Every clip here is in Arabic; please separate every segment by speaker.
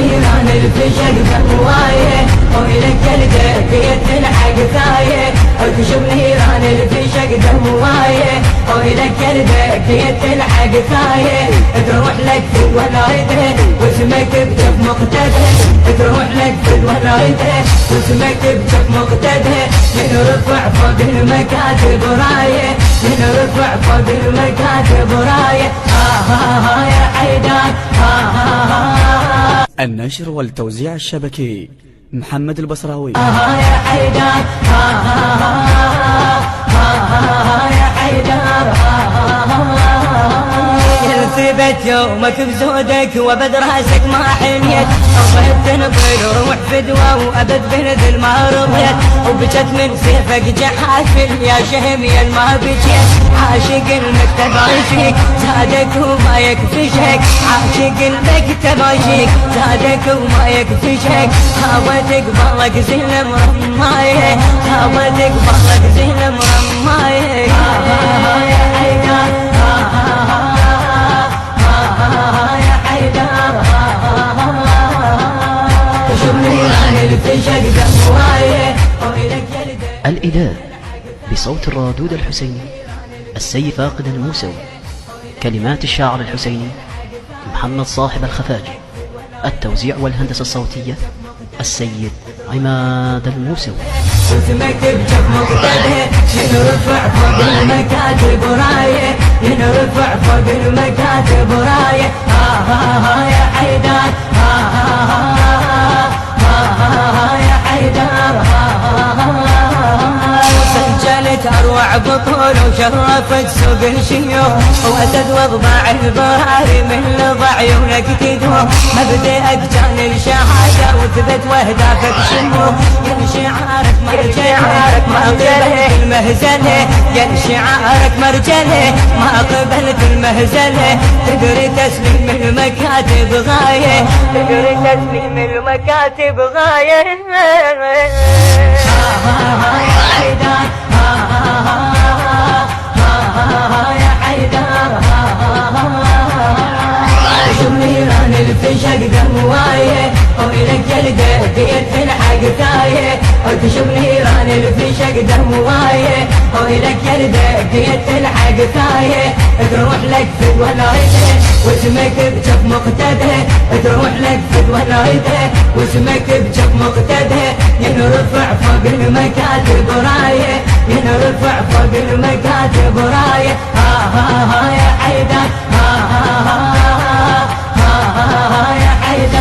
Speaker 1: نيران الفشق دموايه ويلك الدقية الحق ثايه اكشف نيران الفشق دموايه ويلك الدقية الحق ثايه تروح لك في ولايته واسمك بجف مقتده تروح لك في ولايته واسمك بجف مقتده ينرفع فوق المكاتب رايه ينرفع فوق المكاتب رايه يا حيدر
Speaker 2: النشر والتوزيع الشبكي محمد البصراوي.
Speaker 1: يا حيدر يا حيدر ثبت يومك بزودك وبد راسك ما حنيت أرضيت تنبل وروح فدوى وأبد بنذل ما رضيت وبجت من سيفك جحافل يا شهمي ما بجيت عاشق المكتب عايشك زادك وما يكفشك عاشق المكتب عايشك زادك وما يكفشك هاوتك بالك زين مرمايه هاوتك بالك زين مرمايه يا حيدر يا حيدر
Speaker 3: الإله بصوت الرادود الحسيني السيد فاقد الموسوي. كلمات الشاعر الحسيني محمد صاحب الخفاجي. التوزيع والهندسة الصوتية السيد عماد الموسوي.
Speaker 1: واسمك بجف مقتده ينرفع فوق المكاتب رايه ينرفع فوق المكاتب رايه يا حيدر يا حيدر سجلت اروع بطول وشرفت سوق الشيوخ واسد واضباع البراري من لضع عيونك تدوم مبدأك كان الشهاده وثبت واهدافك شموخ يا شعارك مرجله ما قبلت المهزله يا شعارك مرجله ما قبلت المهزله تدري تسليم المكاتب غايه تدري تسليم المكاتب غايه يا حيدر يا حيدر شوف نيران الفشق دموايه ويلك الدقية الحق ثايه وتشوف نيران الفشق دموايه ويلك الدقية الحق ثايه تروح لك في ولايته واسمك بجف مقتده تروح لك في ولايته واسمك بجف مقتده ينرفع فوق المكاتب رايه ينرفع فوق المكاتب رايه يا حيدر يا حيدر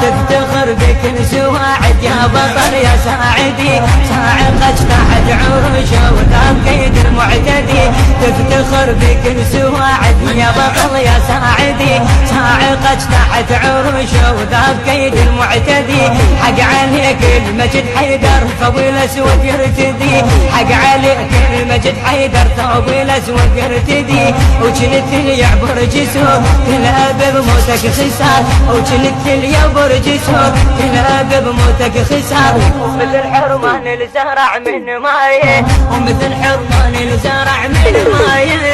Speaker 1: تفتخر بكل سواعد يا بطل يا ساعدي ساعقك تحت عروشه وذاب كيد المعتدي تفتخر بكل سواعد يا بطل يا ساعدي ساعقك تحت عروشه وذاب كيد المعتدي حق عليك المجد حيدر ثوب الاسود يرتدي حق عليك المجد حيدر ثوب الاسود يرتدي وجنت اللي يعبر جسوم تلعب بموتك خسار وجنت اللي يعبر جسوم تلعب بموتك خسار ومثل حرمان الزرع من مايه ومثل حرمان الزرع من مايه